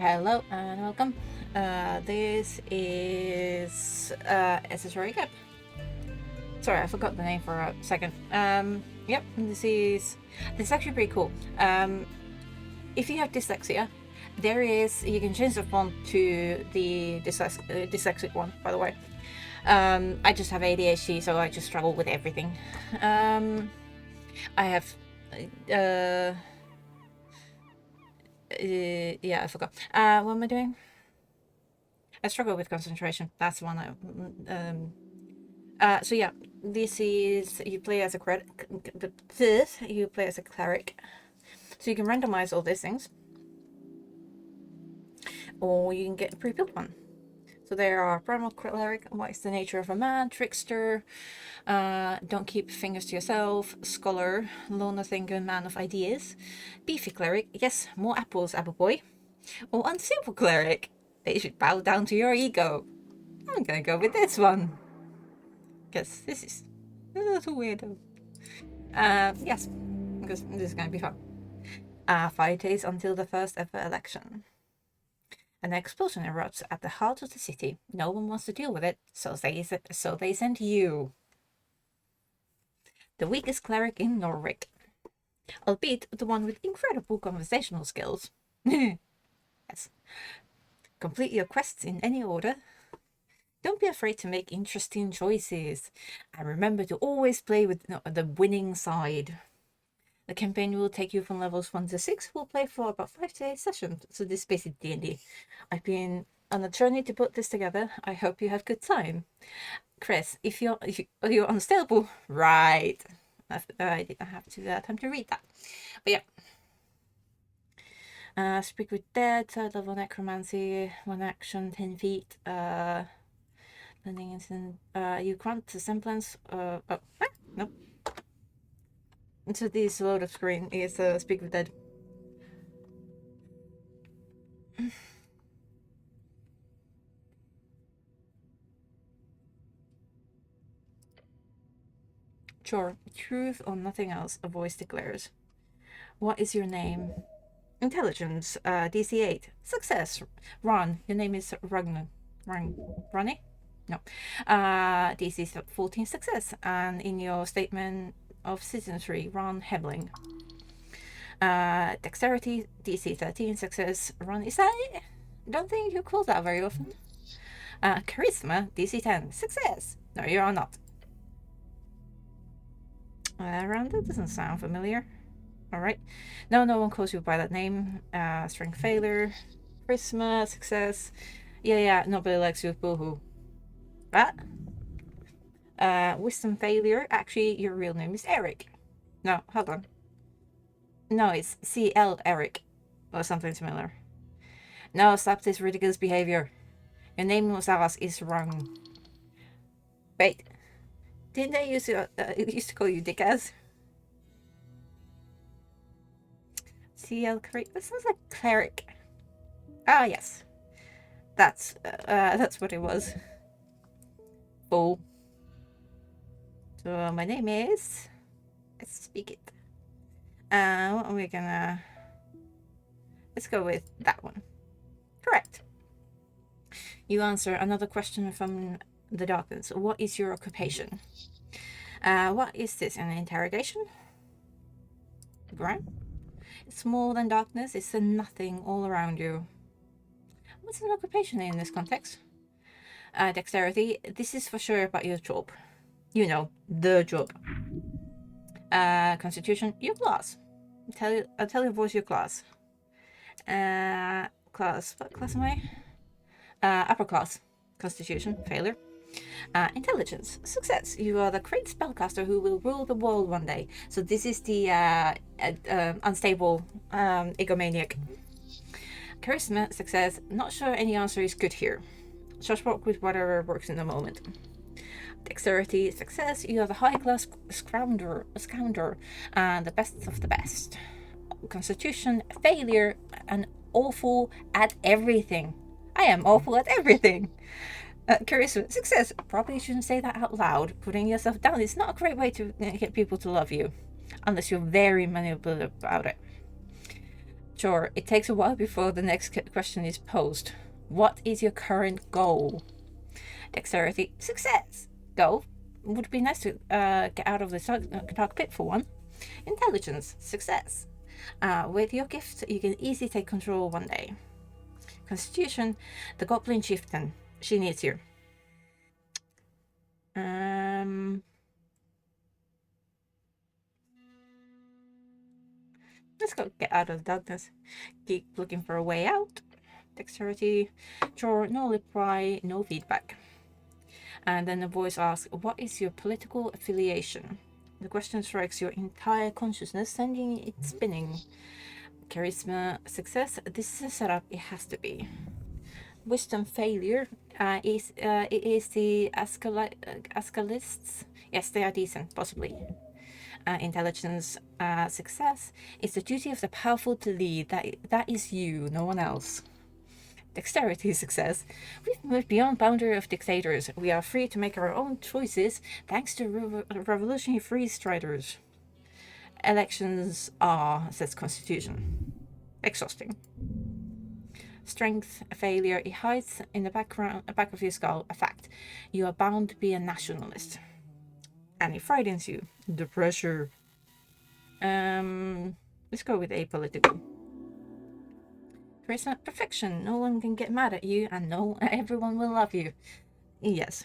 Hello and welcome. This is Esoteric Ebb. Sorry, I forgot the name for a second. Yep, this is actually pretty cool. If you have dyslexia, you can change the font to the dyslexic one, by the way. I just have ADHD, so I just struggle with everything. I have yeah, I forgot. What am I doing? I struggle with concentration. That's one so yeah, this is you play as a cleric. You play as a cleric, so you can randomize all these things, or you can get a pre-built one. So there are primal cleric. What is the nature of a man? Trickster. Don't keep fingers to yourself. Scholar. Loner thinker. Man of ideas. Beefy cleric. Yes, more apples, apple boy. Or unstable cleric. They should bow down to your ego. I'm gonna go with this one. Because this is a little weirdo. Yes, because this is gonna be fun. 5 days until the first ever election. An explosion erupts at the heart of the city. No one wants to deal with it, so they send you. The weakest cleric in Norwich. Albeit the one with incredible conversational skills. Yes. Complete your quests in any order. Don't be afraid to make interesting choices. And remember to always play with the winning side. The campaign will take you from levels 1 to 6. We'll play for about 5 to 8 sessions. So this is basically D&D. I've been on a journey to put this together. I hope you have good time. Chris, if you're unstable, right. I didn't have time to read that. But yeah. Speak with dead, 3rd level necromancy, 1 action, 10 feet. Blending instant. You grant the semblance. Nope. So this load of screen is Speak with Dead. Sure. Truth or nothing else, a voice declares. What is your name? Intelligence, DC 8. Success. Ron. Your name is Ronnie? No. DC 14 success. And in your statement of citizenry, Ron Hebling. Dexterity, DC 13 success. Ron Isai. Don't think you call that very often. Charisma, DC 10 success. No, you are not. That doesn't sound familiar. Alright. No one calls you by that name. Strength failure. Charisma, success. Yeah, nobody likes you. Boohoo. What? Wisdom failure. Actually, your real name is Eric. No, hold on. No, it's CL Eric. Or something similar. No, stop this ridiculous behavior. Your name was asked is wrong. Wait. Didn't I used to call you Dickass? CL cleric. That sounds like cleric. Ah, yes. That's what it was. Fool. So my name is. Let's speak it. What are we gonna? Let's go with that one. Correct. You answer another question from the darkness. What is your occupation? What is this? An interrogation? Right? It's more than darkness. It's a nothing all around you. What's an occupation in this context? Dexterity. This is for sure about your job. You know, the job. Constitution. Your class. I'll tell your voice your class. Class. What class am I? Upper class. Constitution. Failure. Intelligence. Success. You are the great spellcaster who will rule the world one day. So this is the unstable egomaniac. Charisma. Success. Not sure any answer is good here. Just work with whatever works in the moment. Dexterity. Success. You are the high-class scoundrel, the best of the best. Constitution. Failure. And awful at everything. I am awful at everything. Charisma. Success. Probably shouldn't say that out loud. Putting yourself down is not a great way to get people to love you. Unless you're very manipulative about it. Sure, it takes a while before the next question is posed. What is your current goal? Dexterity, success. Goal, would be nice to get out of the dark pit for one. Intelligence, success. With your gift, you can easily take control one day. Constitution, the goblin chieftain. She needs you. Let's go get out of the darkness. Keep looking for a way out. Dexterity, draw, no reply, no feedback. And then the voice asks, what is your political affiliation? The question strikes your entire consciousness, sending it spinning. Charisma, success, this is a setup, it has to be. Wisdom, failure, it is the Ascalists. Yes, they are decent, possibly. Intelligence, success, it's the duty of the powerful to lead. That is you, no one else. Dexterity, success. We've moved beyond boundary of dictators. We are free to make our own choices thanks to revolutionary free striders. Elections are, says Constitution. Exhausting. Strength, failure, it hides in the back of your skull a fact. You are bound to be a nationalist. And it frightens you. The pressure. Let's go with apolitical. Charisma, perfection. No one can get mad at you, and no, everyone will love you. Yes,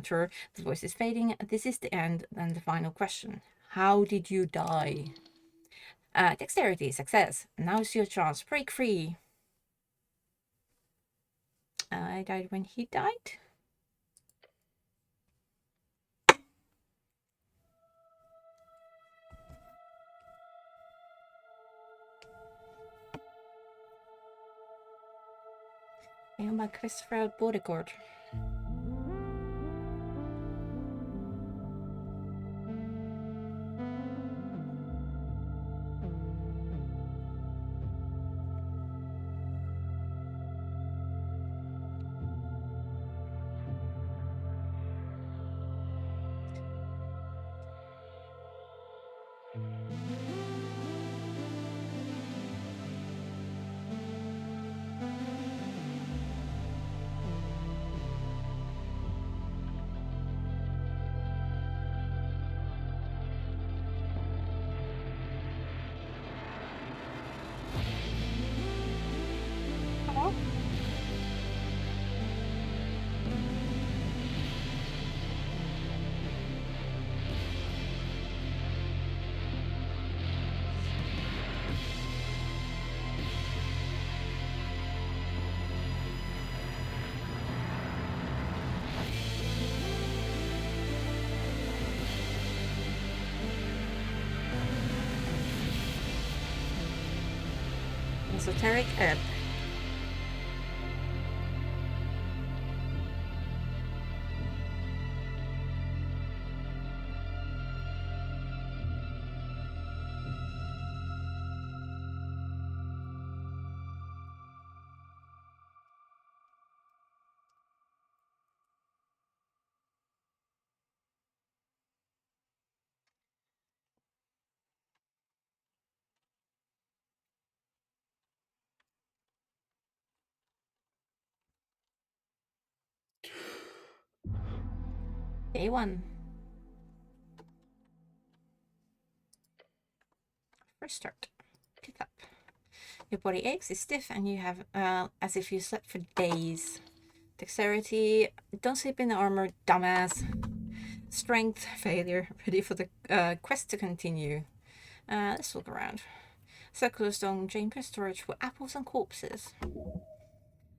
true. The voice is fading. This is the end, and the final question. How did you die? Dexterity, success. Now's your chance. Break free. I died when he died. I am by Christopher Bodecord. Esoteric Ebb. Day 1. First start. Pick up. Your body aches, is stiff, and you have as if you slept for days. Dexterity, don't sleep in the armor, dumbass. Strength, failure, ready for the quest to continue. Let's look around. Circular stone chamber storage for apples and corpses.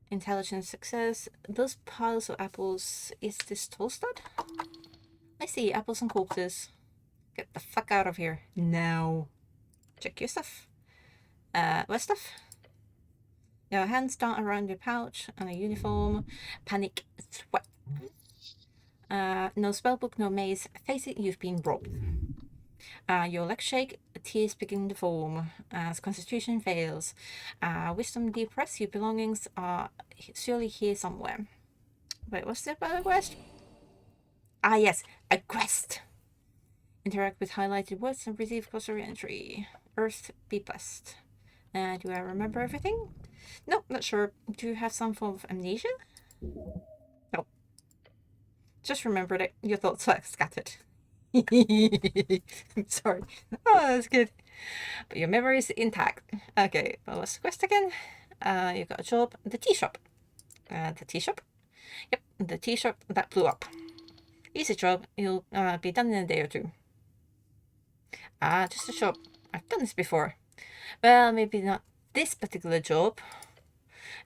Intelligence, success. Those piles of apples, is this Tolstad? I see, apples and corpses. Get the fuck out of here now. Check your stuff. What stuff? Your hands down around your pouch and a uniform. Panic, sweat. No spellbook, no maze. Face it, you've been robbed. Your legs shake, tears begin to form as Constitution fails. Wisdom depressed, your belongings are surely here somewhere. Wait, what's the quest? Ah, yes, a quest. Interact with highlighted words and receive closer entry. Earth be blessed. Do I remember everything? Nope, not sure. Do you have some form of amnesia? Nope. Just remember that your thoughts are scattered. Sorry. Oh, that's good. But your memory is intact. Okay, well, what's the quest again? You got a job. The tea shop. The tea shop? Yep, the tea shop that blew up. Easy job. You'll be done in a day or two. Just a shop. I've done this before. Well, maybe not this particular job.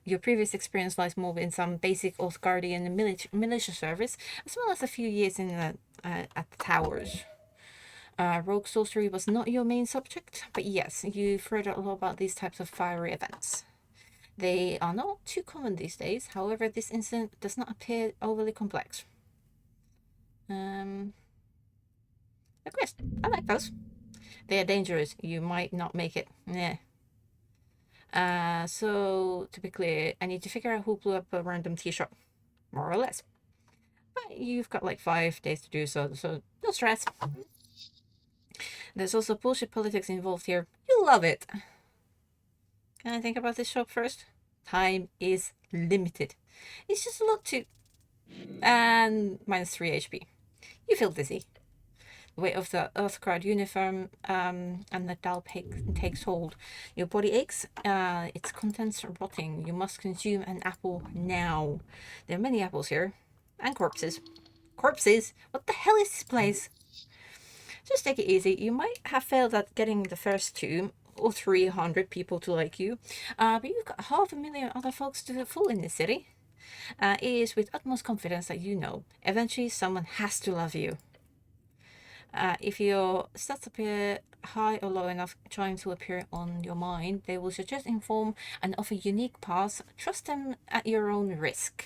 Your previous experience lies more in some basic oath guardian and militia service, as well as a few years in at the towers. Rogue sorcery was not your main subject, but yes, you've heard a lot about these types of fiery events. They are not too common these days, however, this incident does not appear overly complex. A quest. I like those. They are dangerous. You might not make it. Yeah. So, to be clear, I need to figure out who blew up a random tea shop. More or less. But you've got like 5 days to do so, so no stress. There's also bullshit politics involved here. You'll love it. Can I think about this shop first? Time is limited. It's just a lot too... And minus 3 HP. You feel dizzy. The weight of the Earthguard uniform and the dull takes hold. Your body aches, its contents are rotting. You must consume an apple now. There are many apples here. And corpses. Corpses? What the hell is this place? Just take it easy. You might have failed at getting the first 2 or 300 people to like you, but you've got 500,000 other folks to fool in this city. It is with utmost confidence that you know, eventually someone has to love you. If your stats appear high or low enough trying to appear on your mind, they will suggest, inform, and offer unique paths. Trust them at your own risk.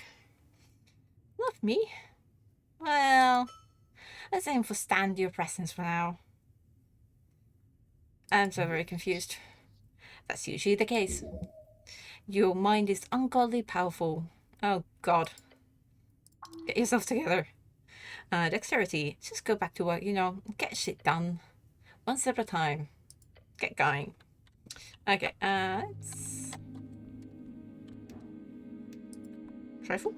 Love me? Well, let's aim for stand your presence for now. I'm so very confused. That's usually the case. Your mind is ungodly powerful. Oh god. Get yourself together. Dexterity. Just go back to work, get shit done. One step at a time. Get going. Okay, let's... Trifle.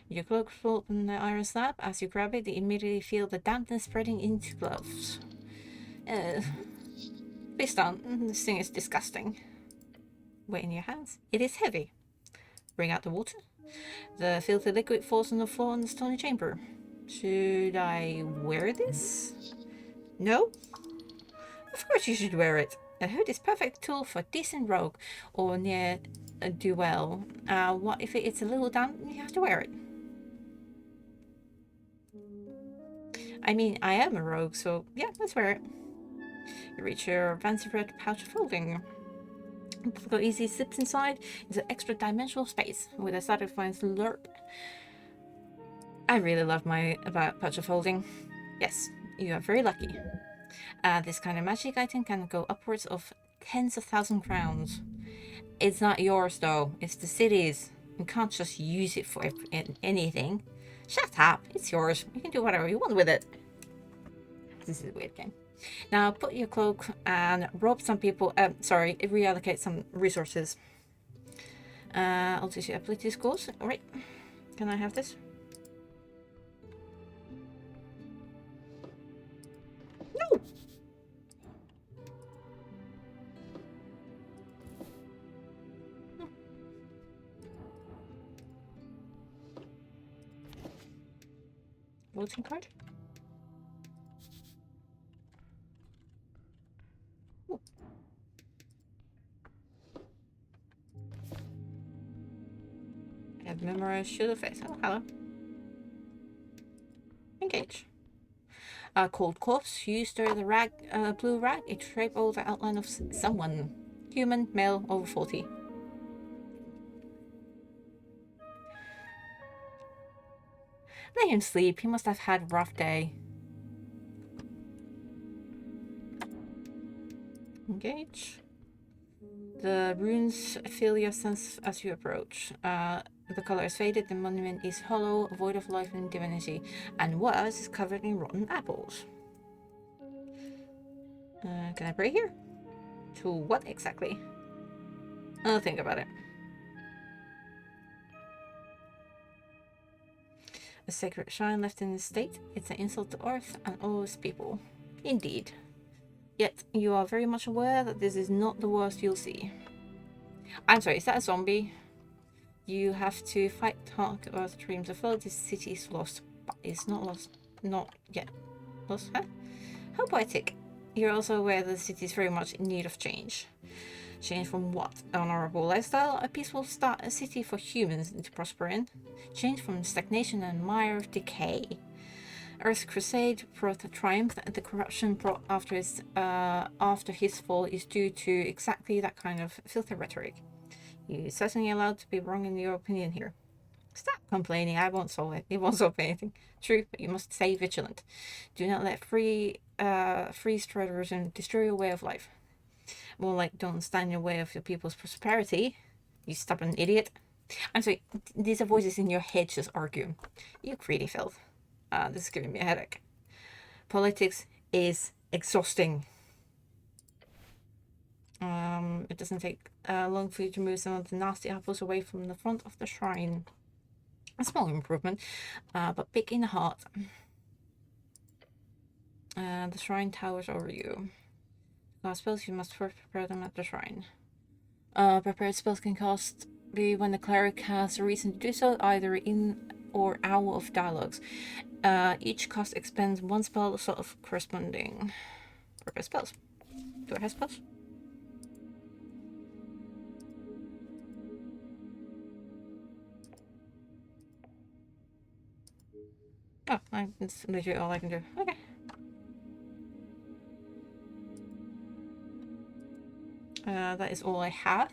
Your cloak floats on the iron slab. As you grab it, you immediately feel the dampness spreading into gloves. Please don't. This thing is disgusting. Weight in your hands. It is heavy. Bring out the water. The filthy liquid falls on the floor in the stony chamber. Should I wear this? No? Of course you should wear it. A hood is perfect tool for a decent rogue or near a duel. What if it's a little damp? You have to wear it. I mean, I am a rogue, so yeah, let's wear it. You reach your fancy red pouch of folding. Go easy slips inside into extra dimensional space with a satisfying slurp. I really love my pouch of holding. Yes, you are very lucky. This kind of magic item can go upwards of tens of thousand crowns. It's not yours though, it's the city's. You can't just use it for anything. Shut up, it's yours. You can do whatever you want with it. This is a weird game. Now put your cloak and rob some people. Reallocate some resources. I'll teach you ability scores. Alright. Can I have this? No! Voting card? I've memorized shield of face. Oh, hello. Engage. Cold corpse. You stir the rag, blue rag. It drape over the outline of someone. Human, male, over 40. Let him sleep. He must have had a rough day. Engage. The runes fill your sense as you approach. The color is faded, the monument is hollow, void of life and divinity, and was covered in rotten apples. Can I pray here? To what exactly? I'll think about it. A sacred shrine left in this state, it's an insult to Earth and all its people. Indeed. Yet, you are very much aware that this is not the worst you'll see. I'm sorry, is that a zombie? You have to fight dark Earth dreams. I feel like this city is lost, but it's not lost. Not yet. Lost? Huh? How poetic. You're also aware that the city is very much in need of change. Change from what? Honorable lifestyle? A peaceful city for humans to prosper in? Change from stagnation and mire of decay? Earth's crusade brought a triumph, and the corruption brought after his fall is due to exactly that kind of filthy rhetoric. You're certainly allowed to be wrong in your opinion here. Stop complaining, I won't solve it. It won't solve anything. True, but you must stay vigilant. Do not let free striders and destroy your way of life. More like, don't stand in your way of your people's prosperity, you stubborn idiot. I'm sorry, these are voices in your head just arguing. You greedy filth. This is giving me a headache. Politics is exhausting. It doesn't take long for you to move some of the nasty apples away from the front of the shrine. A small improvement, but big in the heart. The shrine towers over you. Cast spells, you must first prepare them at the shrine. Prepared spells can cast when the cleric has a reason to do so, either in or out of dialogues. Each cast expends one spell slot of corresponding prepared spells. Do I have spells? Oh, that's literally all I can do. Okay. That is all I have.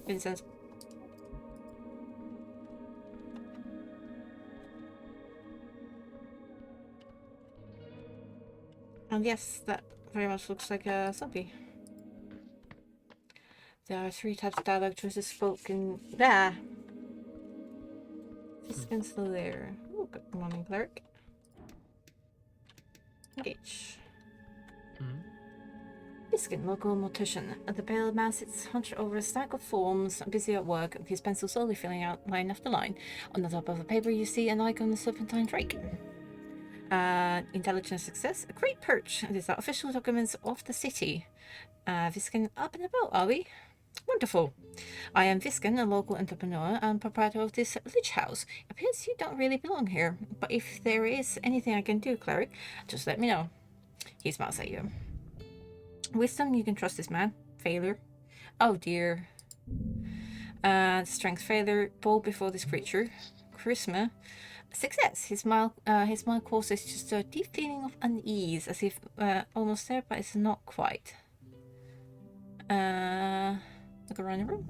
Incense. And yes, that very much looks like a zombie. There are 3 types of dialogue choices spoken. There! Fiskin's still there. Oh, good morning, cleric. Engage. Biskin, local mortician. The pale man sits hunched over a stack of forms, busy at work, his pencil slowly filling out line after line. On the top of the paper, you see an icon of serpentine drake. Intelligence success, a great perch. These are official documents of the city. Viskin, up and about, are we? Wonderful. I am Viskin, a local entrepreneur and proprietor of this lich house. It appears you don't really belong here, but if there is anything I can do, cleric, just let me know. He smiles at you. Wisdom, you can trust this man. Failure. Oh dear. Strength failure, bold before this creature. Charisma. Success. His smile causes just a deep feeling of unease, as if almost there, but it's not quite. Look around the room.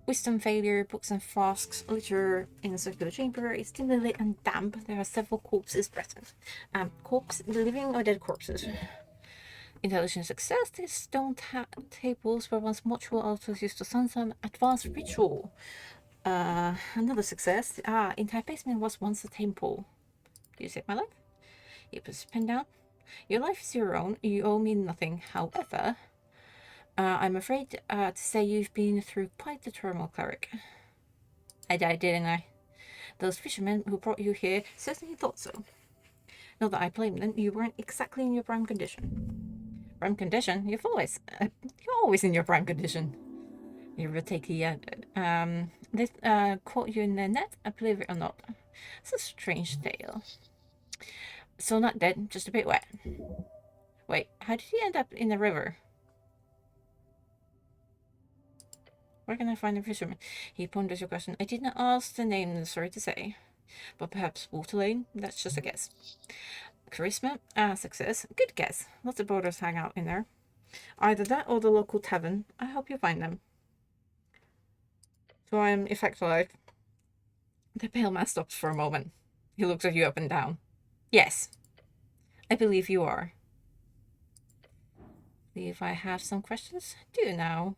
Wisdom failure, books and flasks litter in a circular chamber. It's dimly lit and damp. There are several corpses present. Living or dead corpses. Intelligence success. These stone tables were once mortual altars used to sun some advanced ritual. Another success. Entire basement was once a temple. You saved my life. He puts his pen down. Your life is your own. You owe me nothing. However, I'm afraid to say you've been through quite the turmoil, cleric. I died, didn't I? Those fishermen who brought you here certainly thought so. Not that I blame them. You weren't exactly in your prime condition. Prime condition? You're always in your prime condition. You ever take the they caught you in the net, believe it or not. It's a strange tale. So not dead, just a bit wet. Wait, how did he end up in the river? Where can I find the fisherman? He ponders your question. I did not ask the name, sorry to say. But perhaps Water Lane? That's just a guess. Charisma? Success. Good guess. Lots of boarders hang out in there. Either that or the local tavern. I hope you find them. So I am effectively. The pale man stops for a moment. He looks at you up and down. Yes. I believe you are. Believe I have some questions? Do now.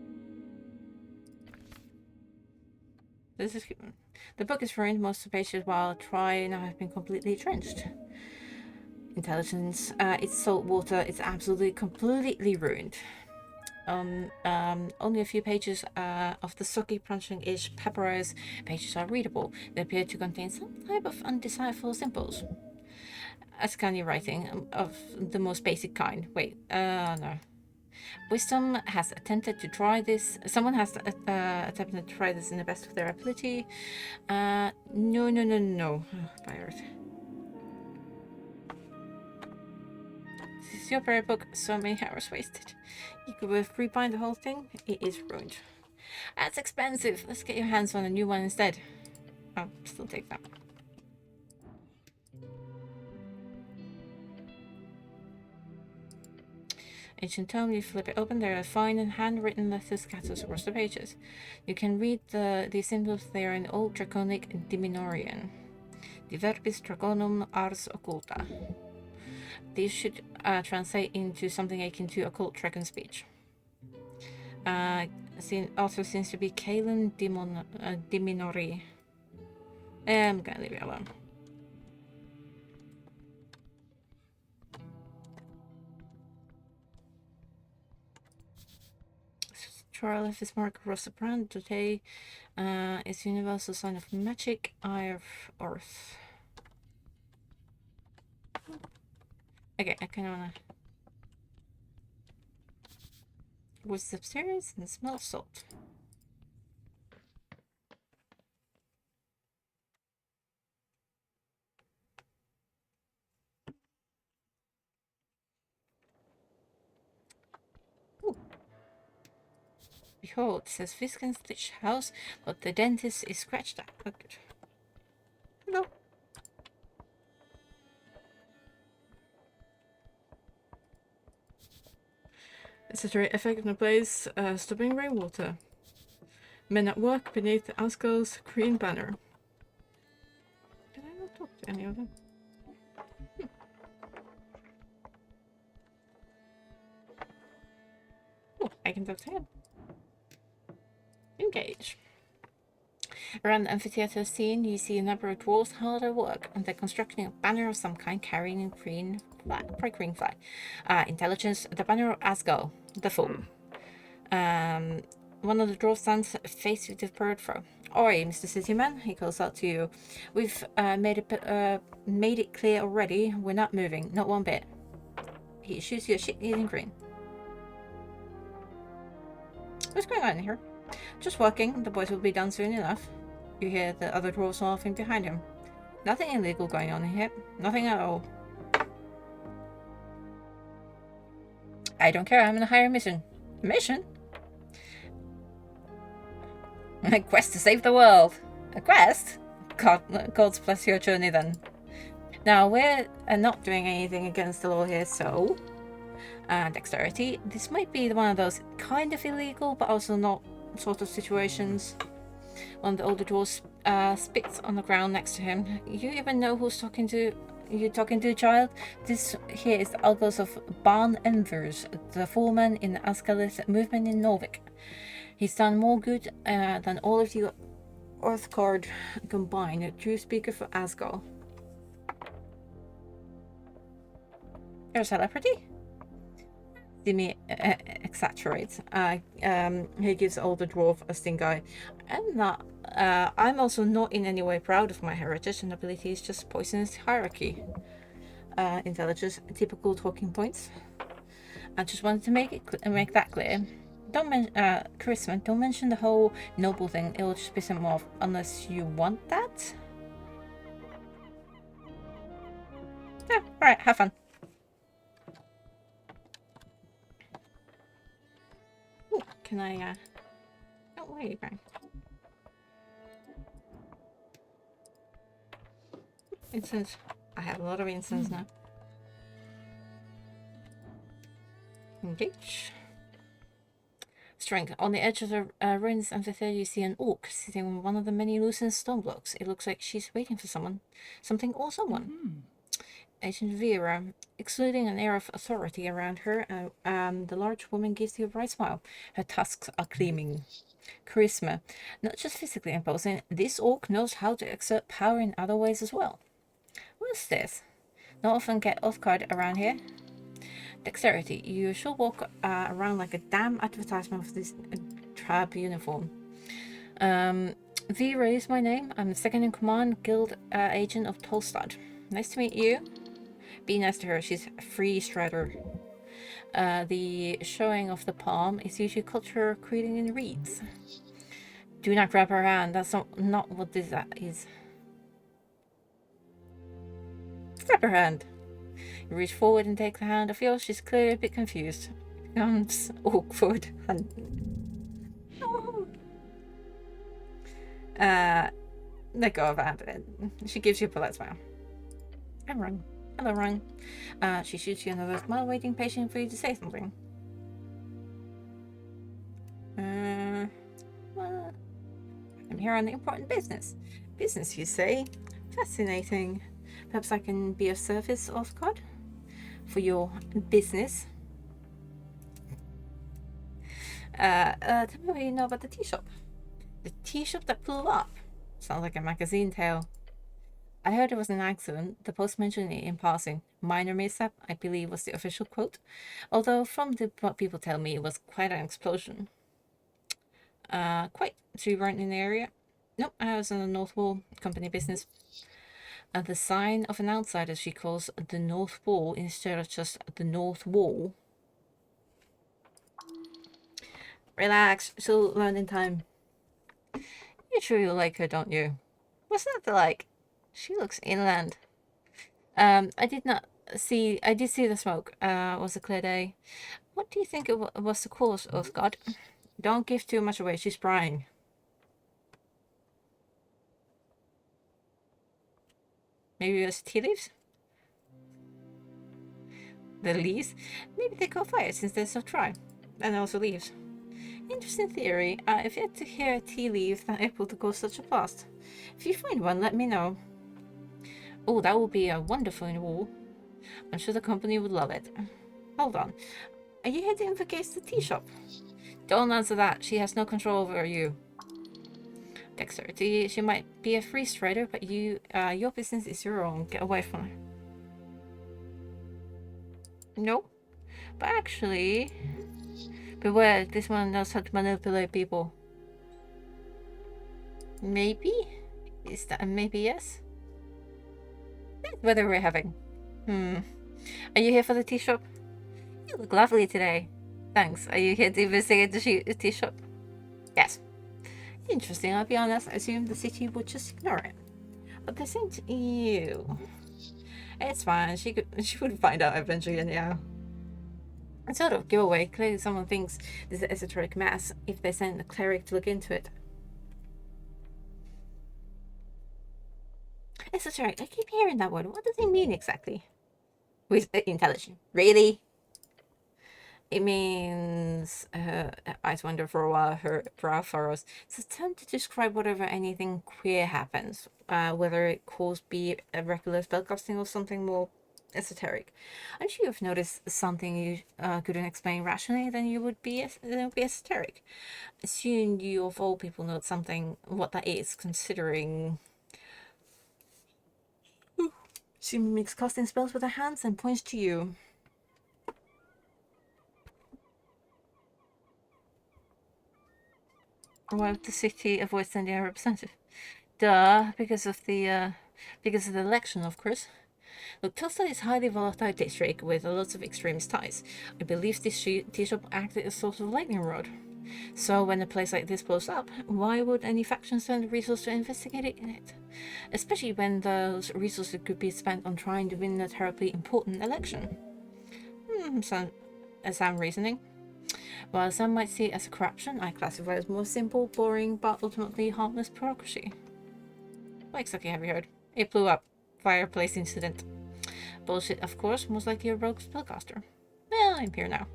This is the book is ruined. Most of the pages, while dry, now have been completely drenched. Intelligence. It's salt water. It's absolutely, completely ruined. Only a few pages of the soggy, punching-ish papyrus pages are readable. They appear to contain some type of undecipherable symbols. Ascani writing of the most basic kind. Wait, no. Wisdom has attempted to try this. Someone has attempted to try this in the best of their ability. No. Pirate. This is your prayer book. So many hours wasted. You could rebind the whole thing. It is ruined. That's expensive. Let's get your hands on a new one instead. I'll still take that. Ancient tome, you flip it open, there are fine and handwritten letters scattered across the pages. You can read these symbols. They are in Old Draconic Diminorian. De verbis draconum ars occulta. These should translate into something akin to occult dragon speech. Also seems to be Kalen Diminori. I'm gonna leave it alone. Charles is marked Rosabrand today. It's universal sign of magic, eye of earth. Okay, I kinda wanna was upstairs and smell salt. Ooh. Behold, it says Viscon's Stitch House, but the dentist is scratched up. Oh, good. Hello. Esoteric effect in the place, stopping rainwater. Men at work beneath Askel's green banner. Did I not talk to any of them? Oh, I can talk to him. Engage. Around the amphitheater scene, you see a number of dwarves hard at work, and they're constructing a banner of some kind carrying a green flag. Intelligence, the banner of Asgol, the fool. One of the dwarves stands faced with the bird throw. Oi, Mr. Cityman, he calls out to you. We've made it clear already, we're not moving, not one bit. He shoots you a shit-eating green. What's going on here? Just working, the boys will be done soon enough. You hear the other dwarves laughing behind him. Nothing illegal going on here. Nothing at all. I don't care, I'm on a higher mission. Mission? A quest to save the world. A quest? God's bless your journey then. Now, we're not doing anything against the law here, so... dexterity. This might be one of those kind of illegal, but also not sort of situations. One of the older dwarves spits on the ground next to him. You even know who's talking to you, child? This here is the Algos of Barn Envers, the foreman in the Ascalith movement in Norvik. He's done more good than all of you Earthguard combined. A true speaker for Asgol. You're a celebrity? Dimi exaggerates. He gives older dwarf a stink eye. I'm also not in any way proud of my heritage and abilities, just poisonous hierarchy. Intelligence, typical talking points. I just wanted to make that clear. Charisma, don't mention the whole noble thing. It'll just piss him off unless you want that. Yeah, alright, have fun. Ooh, can I, oh, where are you going? Incense. I have a lot of incense now. Engage. Strength. On the edge of the ruins amphitheater, you see an orc sitting on one of the many loosened stone blocks. It looks like she's waiting for someone. Something or someone. Agent Vera, exuding an air of authority around her, the large woman gives you a bright smile. Her tusks are gleaming. Charisma. Not just physically imposing, this orc knows how to exert power in other ways as well. What's this? Not often get off guard around here. Dexterity. You should walk around like a damn advertisement of this trap uniform. Vera is my name. I'm the second in command, guild agent of Tolstad. Nice to meet you. Be nice to her. She's a free strider. The showing of the palm is usually culture creating in reeds. Do not grab her hand. That's not what this is. Grab her hand. You reach forward and take the hand of yours. She's clearly a bit confused. It becomes awkward. Let go of her hand. She gives you a polite smile. I'm wrong. Hello, Rung. She shoots you another smile, waiting patiently for you to say something. Well, I'm here on important business. Business, you say? Fascinating. Perhaps I can be of service, Osgard? For your business? Tell me what you know about the tea shop. The tea shop that blew up. Sounds like a magazine tale. I heard it was an accident. The post mentioned it in passing. Minor mishap, I believe, was the official quote. Although from what people tell me, it was quite an explosion. Quite. So you weren't in the area? Nope, I was in the North Wall, company business. The sign of an outsider she calls the North Wall instead of just the North Wall. Relax, she'll learn in time. You sure you like her, don't you? What's that like? She looks inland. I did see the smoke. It was a clear day. What do you think it was the cause, Oathgod? Don't give too much away, she's prying. Maybe it was tea leaves? The leaves? Maybe they caught fire since they're so dry. And also leaves. Interesting theory. I've yet to hear a tea leaf that able to cause such a blast. If you find one, let me know. Oh, that would be a wonderful in wall. I'm sure the company would love it. Hold on. Are you here to investigate the tea shop? Don't answer that. She has no control over you. Dexterity. She might be a free strider, but your business is your own. Get away from her. Nope. But actually, beware. This one knows how to manipulate people. Maybe? Is that a maybe yes? That's whether we're having. Are you here for the tea shop? You look lovely today. Thanks. Are you here to investigate the tea shop? Yes. Interesting, I'll be honest. I assumed the city would just ignore it. But this ain't you. It's fine. She would find out eventually anyhow. It's sort of giveaway. Clearly someone thinks this is an esoteric mess if they send a cleric to look into it. Esoteric, I keep hearing that word. What does it mean exactly? With intelligent. Really? It means, eyes wander for a while, her brow furrows. It's a term to describe whatever anything queer happens, whether it calls be a regular spellcasting or something more esoteric. I'm sure you've noticed something you couldn't explain rationally, then it would be esoteric. Assume you of all people know something, what that is, considering... She makes casting spells with her hands and points to you. Why would the city avoid sending a representative? Duh, because of the election, of course. Look, Tulsa is a highly volatile district with lots of extremist ties. I believe this tea shop acted as a sort of lightning rod. So when a place like this blows up, why would any faction send resources to investigate it? Especially when those resources could be spent on trying to win a terribly important election. Sound reasoning. While some might see it as a corruption, I classify it as more simple, boring, but ultimately harmless bureaucracy. What exactly have you heard? It blew up. Fireplace incident. Bullshit, of course, most likely a rogue spellcaster. Well, I'm here now.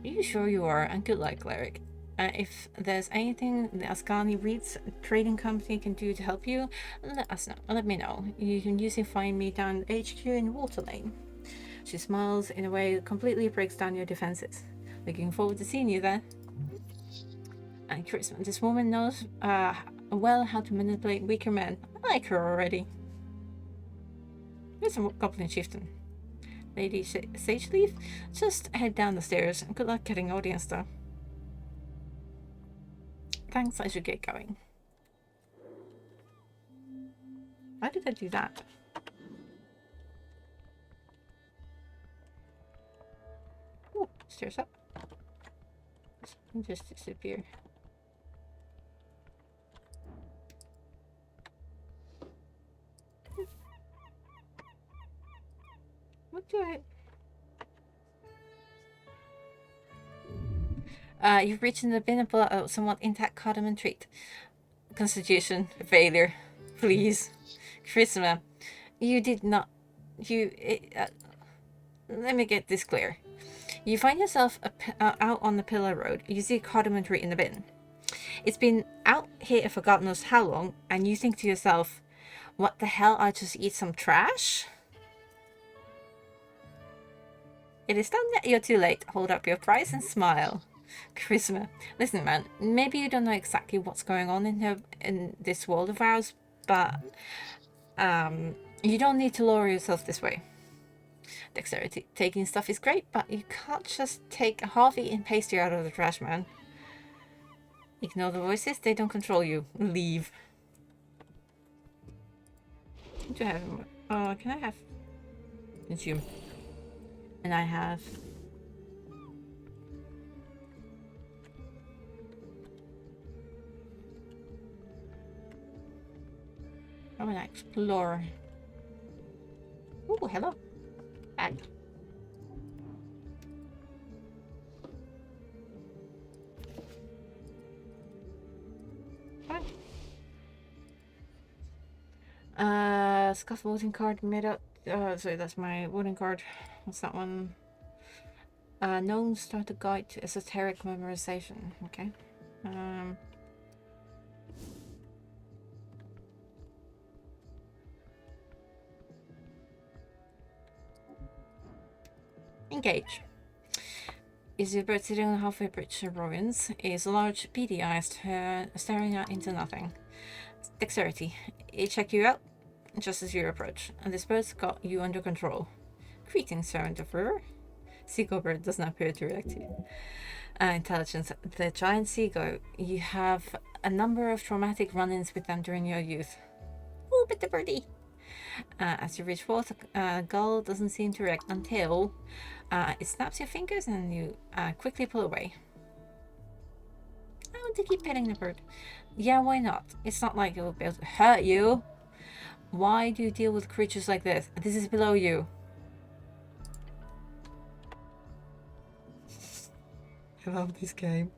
Are you sure you are? And good luck, cleric. If there's anything the Ascani Reeds trading company can do to help you, let us know. Let me know. You can usually find me down HQ in Water Lane. She smiles in a way that completely breaks down your defenses. Looking forward to seeing you there. And Charisma. This woman knows well how to manipulate weaker men. I like her already. Here's a goblin chieftain. Lady Sageleaf, just head down the stairs. Good luck getting audience though. Thanks, I should get going. Why did I do that? Oh, stairs up. Just disappear. What do I... you've reached the pinnacle of somewhat intact cardamom treat. Constitution, failure. Please. Charisma, you did not... let me get this clear. You find yourself out on the pillar road. You see a cardamom tree in the bin. It's been out here for God knows how long, and you think to yourself, what the hell, I just eat some trash? It is done yet you're too late. Hold up your prize and smile. Charisma. Listen, man, maybe you don't know exactly what's going on in this world of ours, but you don't need to lower yourself this way. Dexterity. Taking stuff is great, but you can't just take a half-eaten pastry out of the trash, man. Ignore the voices, they don't control you. Leave. What do I have? Oh, can I have... Consume. And I have... I'm an explorer. Oh, hello. Bag. Scuff voting card made up. Sorry, that's my voting card. What's that one? Known starter guide to esoteric memorization. Okay. Engage. Is your bird sitting on halfway bridge ruins? Is a large beady eyes staring out into nothing. Dexterity. It check you out just as you approach, and this bird's got you under control. Greetings, servant of river. Seagull bird does not appear to react to you. Intelligence. The giant seagull. You have a number of traumatic run-ins with them during your youth. Oh, but the birdie. As you reach water, gull doesn't seem to react until it snaps your fingers and you quickly pull away. I want to keep petting the bird. Yeah, why not? It's not like it will be able to hurt you. Why do you deal with creatures like this? This is below you. I love this game.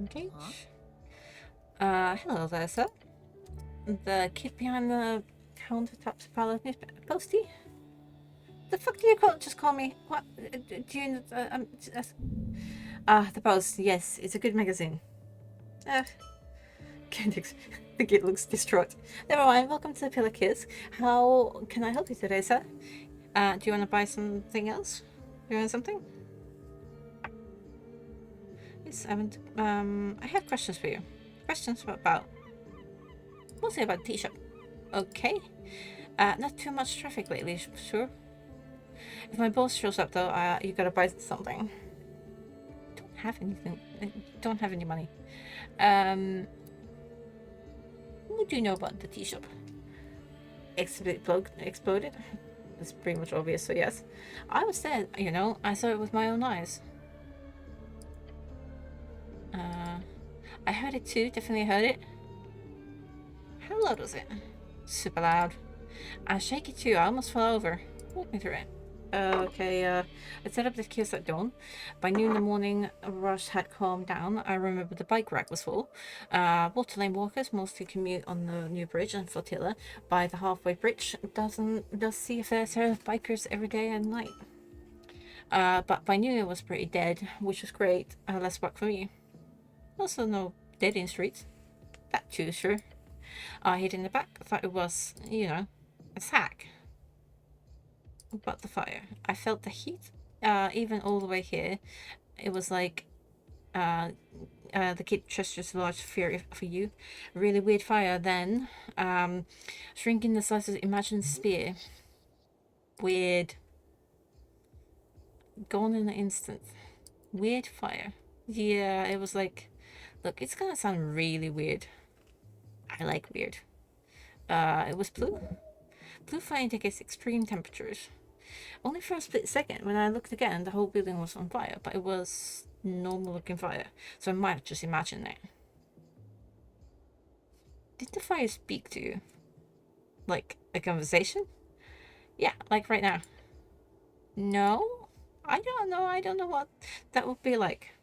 Okay. Hello there, sir. The kid behind the countertop's pile postie? The fuck do you just call me? What? Do you... the Post. Yes, it's a good magazine. Can't think it looks distraught. Never mind, welcome to the Pillar Kids. How can I help you today, sir? Do you want to buy something else? You want something? Yes, I have questions for you. Questions about... Mostly about the tea shop. Okay. Not too much traffic lately, sure. If my boss shows up though, you gotta buy something. Don't have anything. Don't have any money. What do you know about the tea shop? Exploded? That's pretty much obvious, so yes. I was there, you know. I saw it with my own eyes. I heard it too, definitely heard it. How loud was it? Super loud. I shake it too. I almost fell over. Walk me through it. Okay, I set up the kiosk at dawn. By noon the morning rush had calmed down. I remember the bike rack was full. Water lane walkers mostly commute on the new bridge and flotilla. By the halfway bridge does see a fair share of bikers every day and night. But by noon it was pretty dead, which was great. Less work for me. Also no dead in streets. That too, sure. I hid in the back. Thought it was, a sack. But the fire. I felt the heat, even all the way here. It was like the kid gestures a large fear for you. Really weird fire. Then, shrinking the size of the imagined spear. Weird. Gone in an instant. Weird fire. Yeah, it was like, look, it's gonna sound really weird. I like weird. It was blue. Blue fire indicates extreme temperatures. Only for a split second. When I looked again, the whole building was on fire, but it was normal looking fire, so I might just imagine it. Did the fire speak to you? Like a conversation? Yeah, like right now. No? I don't know. I don't know what that would be like.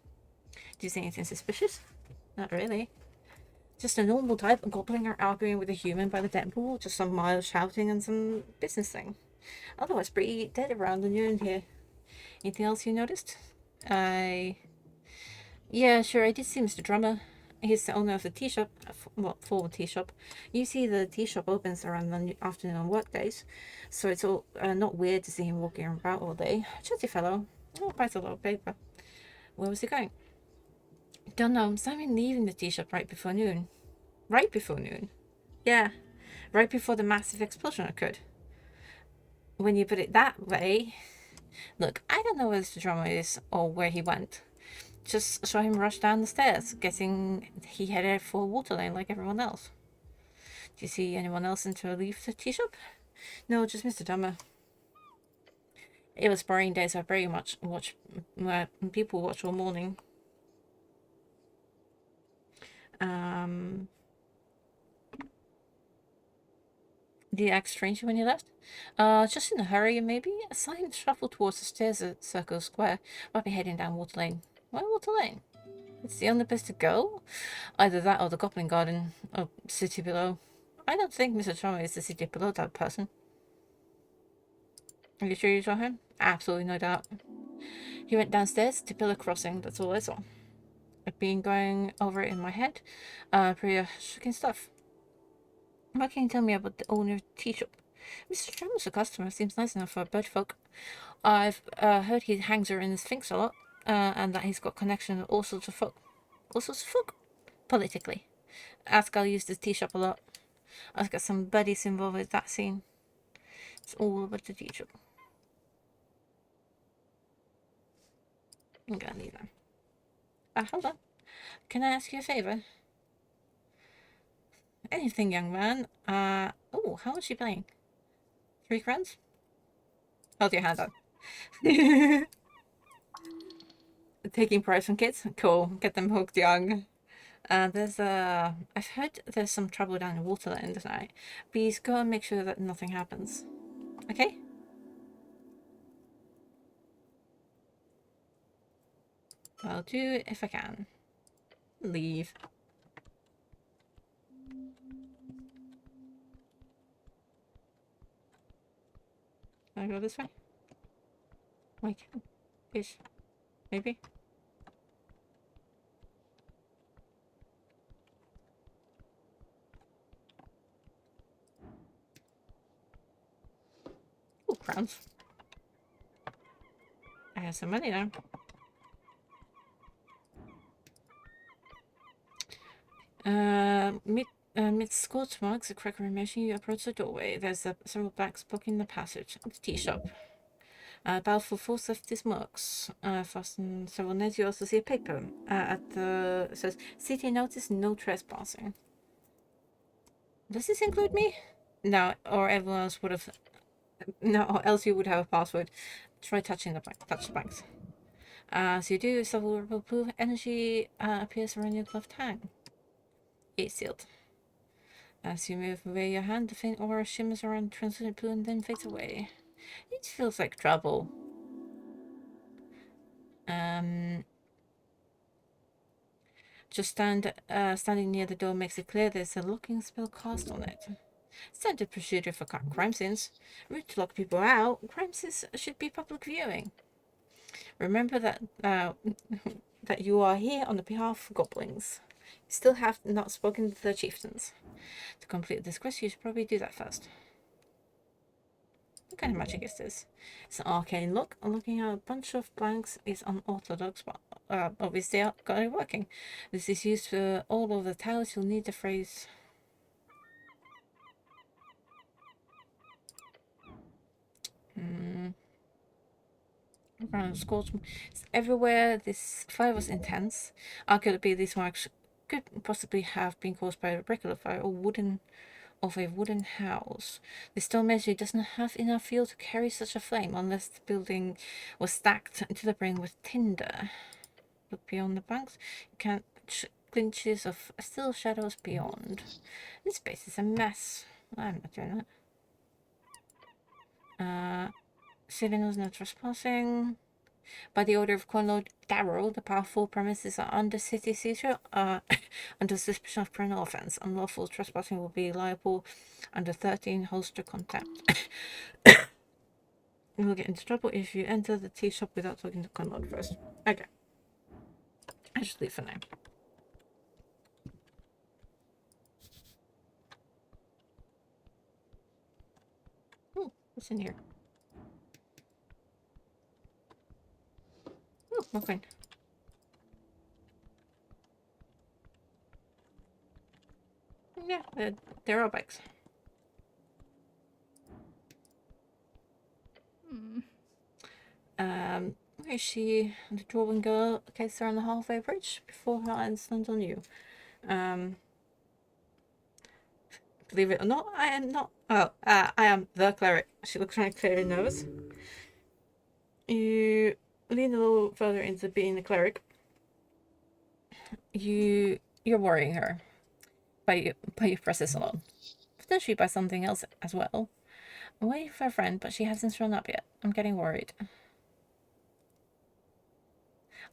Do you see anything suspicious? Not really. Just a normal type of goblin arguing with a human by the dead pool. Just some mild shouting and some business thing. Otherwise, pretty dead around the noon here. Anything else you noticed? Yeah, sure, I did see Mr. Drummer. He's the owner of the tea shop, former tea shop. You see, the tea shop opens around the afternoon on work days, so it's all not weird to see him walking about all day. Chatty fellow. Oh, buys a lot of paper. Where was he going? Don't know. Simon leaving the tea shop right before noon. Right before noon? Yeah, right before the massive explosion occurred. When you put it that way, look, I don't know where Mr. Drummer is or where he went. Just saw him rush down the stairs, guessing he headed for water lane like everyone else. Do you see anyone else into leave the tea shop? No, just Mr. Drummer. It was boring days. I very much watch people watch all morning. Did you act strangely when you left? Just in a hurry, maybe? A silent shuffle towards the stairs at Circle Square. Might be heading down Water Lane. Why Water Lane? It's the only place to go? Either that or the Goblin Garden, or City Below. I don't think Mr. Drummer is the City Below type person. Are you sure you saw him? Absolutely no doubt. He went downstairs to Pillar Crossing, that's all I saw. I've been going over it in my head. Pretty shocking stuff. What can you tell me about the owner of the tea shop? Mr. Drummer's a customer, seems nice enough for a bird folk. I've heard he hangs around the Sphinx a lot, and that he's got connection with all sorts of folk. All sorts of folk? Politically. Ascal used the tea shop a lot. I've got some buddies involved with that scene. It's all about the tea shop. I'm gonna leave now. Hold on. Can I ask you a favor? Anything, young man. Oh, how is she playing? 3 crowns? Hold your hand up. Taking prize from kids? Cool. Get them hooked young. I've heard there's some trouble down in Waterland tonight. Please go and make sure that nothing happens. Okay? I'll do it if I can. Leave. Can I go this way? Wait. Ish. Maybe? Oh, crowns. I have some money now. Mid scorch marks a crack formation, you approach the doorway. There's several backs blocking the passage. The tea shop. Powerful force left these marks. Fasten several nets. You also see a paper it says city notice, no trespassing. Does this include me? No, or everyone else would have. No, or else you would have a password. Try touching the bank. Touch the banks. So you do. Several blue energy appears around your left hand. It's sealed. As you move away your hand, the faint aura shimmers around the translucent pool and then fades away. It feels like trouble. Just standing near the door makes it clear there's a locking spell cast on it. Standard procedure for crime scenes. Rude to lock people out. Crime scenes should be public viewing. Remember that that you are here on the behalf of goblins. You still have not spoken to the chieftains. To complete this quest, you should probably do that first. What kind of magic is this? It's an arcane look. Looking at a bunch of blanks is unorthodox, but obviously got it working. This is used for all of the tiles. You'll need the phrase. Around scorch. It's everywhere. This fire was intense. Arguably, these marks could possibly have been caused by a regular fire or a wooden house. The stone measure doesn't have enough fuel to carry such a flame unless the building was stacked to the brim with tinder. Look beyond the banks. You can't glimpses of still shadows beyond. This space is a mess. I'm not doing that. Signals no trespassing. By the order of Colonel Darrow, the powerful premises are under city seizure, under suspicion of criminal offense. Unlawful trespassing will be liable under 13 holster contempt. You will get into trouble if you enter the tea shop without talking to Colonel first. Okay. I should leave for now. Oh, what's in here? Oh, okay. Yeah, there are bikes. Where is she? The dwarven girl gets her on the halfway bridge before her eyes land on you. Believe it or not, I am not. Oh, I am the cleric. She looks right clear and nervous. You lean a little further into being the cleric. You're worrying her by your presence alone. Potentially by something else as well. I'm waiting for a friend, but she hasn't shown up yet. I'm getting worried.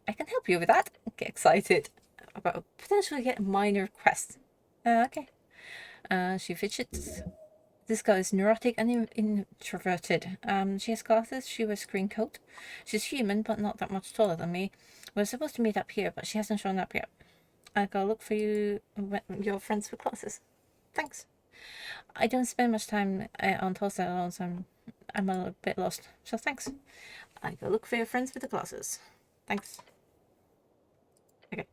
I can help you with that. Get excited about potentially get a minor quest. Okay. She fidgets. This girl is neurotic and introverted. She has glasses. She wears a green coat. She's human, but not that much taller than me. We're supposed to meet up here, but she hasn't shown up yet. I gotta look for you. Your friends with glasses. Thanks. I don't spend much time on Tulsa alone, so I'm a little bit lost. So thanks. I go look for your friends with the glasses. Thanks. Okay.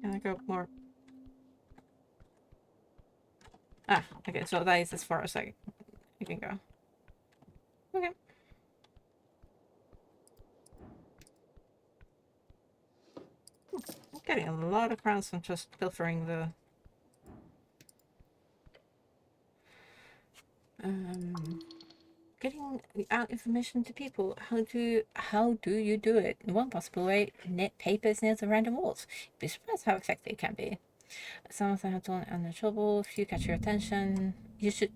And I go more. Okay. So that is as far as I can go. Okay. I'm getting a lot of crowns from just pilfering the. Getting out information to people. How do you do it? One possible way: knit papers near the random walls. You'd be surprised how effective it can be. Some of them have done under trouble. If you catch your attention, you should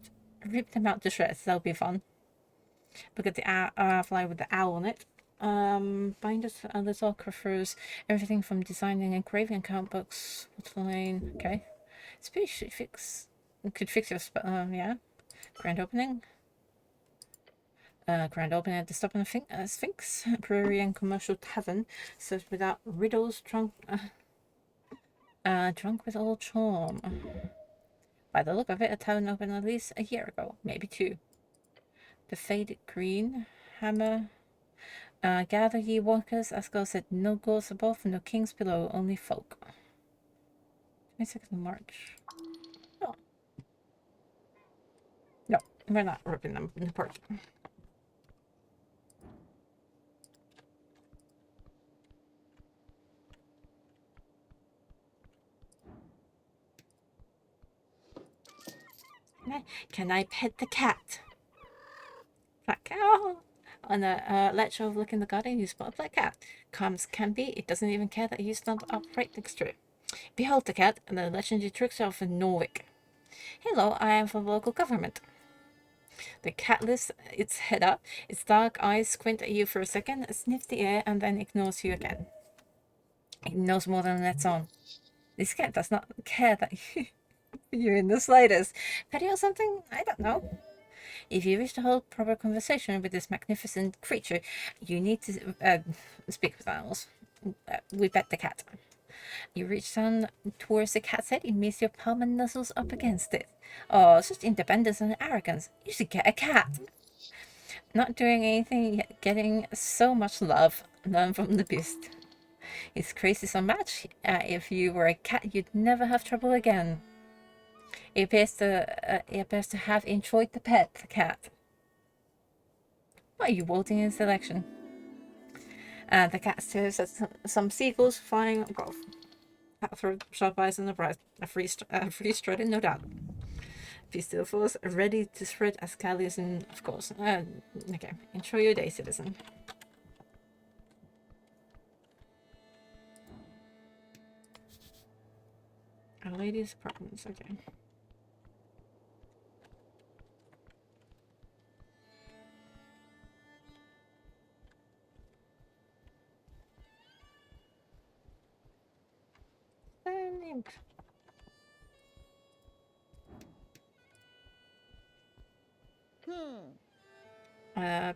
rip them out to shreds. That'll be fun. Look at the fly with the owl on it. Binders for other photographers. Everything from designing and engraving account books. What's the lane? Okay. Speech could fix your yeah. Grand opening. Grand opening at the stop of the Sphinx, Prairie and Commercial Tavern, served without riddles, drunk with all charm. By the look of it, a tavern opened at least a year ago, maybe two. The Faded Green, Hammer. Gather ye walkers, Asgard said, no gods above, no kings below, only folk. 22nd of March. Oh. No, we're not ripping them apart. Can I pet the cat? Black cat. Oh. On the ledge overlooking the garden, you spot a black cat. Calm as can be, it doesn't even care that you stand up right next to it. Behold the cat, and the legendary trickster of Norwich. Hello, I am from the local government. The cat lifts its head up, its dark eyes squint at you for a second, sniffs the air, and then ignores you again. It knows more than lets on. This cat does not care that you're in the slightest. Petty or something? I don't know. If you wish to hold proper conversation with this magnificent creature, you need to speak with animals. We bet the cat. You reach down towards the cat's head, you miss your palm and nuzzles up against it. Oh, such independence and arrogance. You should get a cat. Not doing anything, yet getting so much love. Learn from the beast. His craze is unmatched. If you were a cat, you'd never have trouble again. He appears to have enjoyed the pet, the cat. Why are you voting in this election? The cat stares at some seagulls flying above. Cutthroat, sharp eyes on the bright. A free strutting, no doubt. Be still for us, ready to spread as Callius and of course. Okay, enjoy your day, citizen. Our lady's apartments, okay. Name.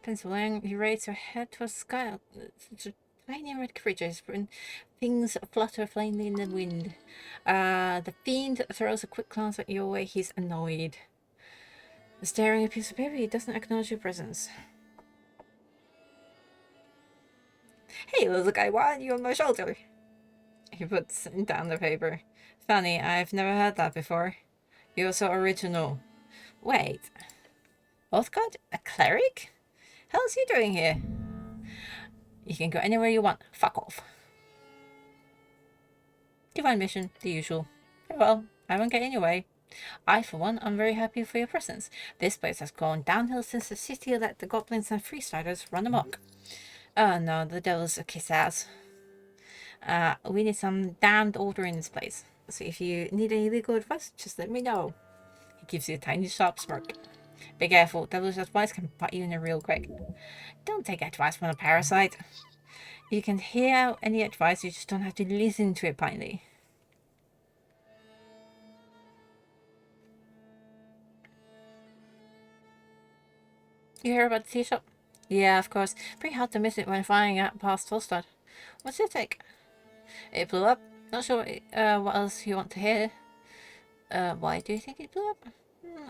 Penciling, you raise your head towards the sky. It's a tiny red creature. His things flutter plainly in the wind. The fiend throws a quick glance at your way. He's annoyed. Staring at a piece of paper, he doesn't acknowledge your presence. Hey, little guy, why are you on my shoulder? He puts down the paper. Funny, I've never heard that before. You're so original. Wait. Oathguard? A cleric? How's he doing here? You can go anywhere you want. Fuck off. Divine mission, the usual. Very well, I won't get in your way. I, for one, am very happy for your presence. This place has gone downhill since the city let the goblins and freestylers run amok. Oh no, the devil's a kiss ass. We need some damned order in this place. So if you need any legal advice, just let me know. He gives you a tiny sharp smirk. Be careful, devil's advice can bite you in the real quick. Don't take advice from a parasite. You can hear any advice, you just don't have to listen to it blindly. You hear about the tea shop? Yeah, of course. Pretty hard to miss it when flying out past Tolstad. What's your take? It blew up. Not sure what else you want to hear. Why do you think it blew up?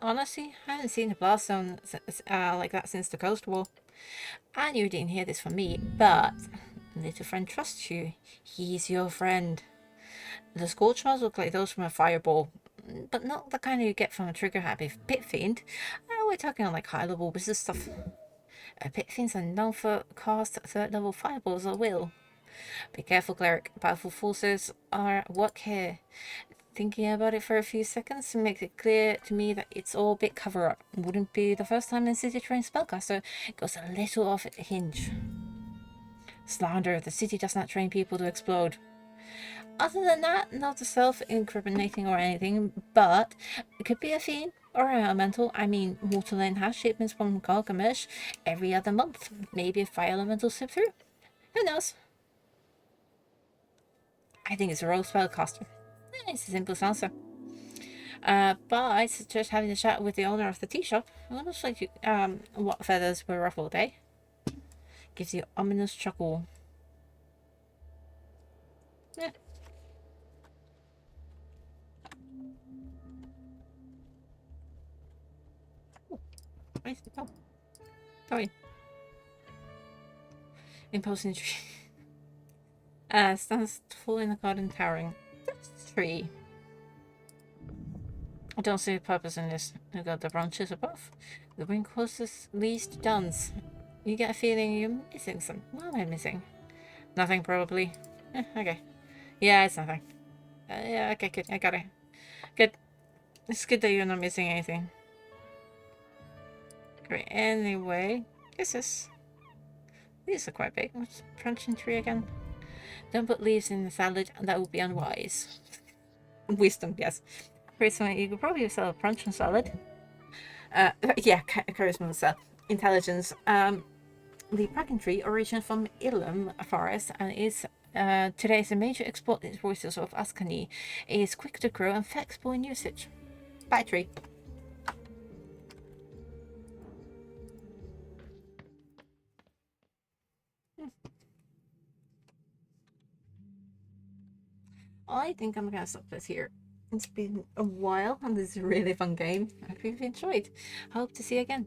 Honestly, I haven't seen a blast zone like that since the Coast War. I knew you didn't hear this from me, but little friend trusts you. He's your friend. The scorch marks look like those from a fireball, but not the kind you get from a trigger-happy pit fiend. We're talking like high-level business stuff. Pit fiends are known for cast third-level fireballs at will. Be careful, cleric. Powerful forces are at work here. Thinking about it for a few seconds makes it clear to me that it's all a bit cover-up. Wouldn't be the first time a city-trained spellcaster goes a little off a hinge. Slander. The city does not train people to explode. Other than that, not self-incriminating or anything, but it could be a fiend or an elemental. I mean, Waterland has shipments from Gargamesh every other month. Maybe a fire elemental slip through. Who knows? I think it's a rogue spellcaster. It's the simplest answer. But I suggest having a chat with the owner of the tea shop. It looks like what feathers were ruffled, eh? Gives you an ominous chuckle. Yeah. Oh. Sorry. Imposing tree. Stands tall in the garden towering. That's a tree. I don't see a purpose in this. You got the branches above. The wind causes leaves to dance. You get a feeling you're missing some. What am I missing? Nothing, probably. Okay. Yeah, it's nothing. Yeah, okay, good. I got it. Good. It's good that you're not missing anything. Great. Anyway, these are quite big. What's branching tree again? Don't put leaves in the salad, that would be unwise. Wisdom, yes. Charisma, you could probably sell a punch and salad. Yeah, charisma will sell. Intelligence. The bracken tree originates from Ilum forest and is today is a major export resource of Ascani. It is quick to grow and flexible in usage. Bye, tree. I think I'm gonna stop this here. It's been a while and this is a really fun game. I hope you've enjoyed. Hope to see you again.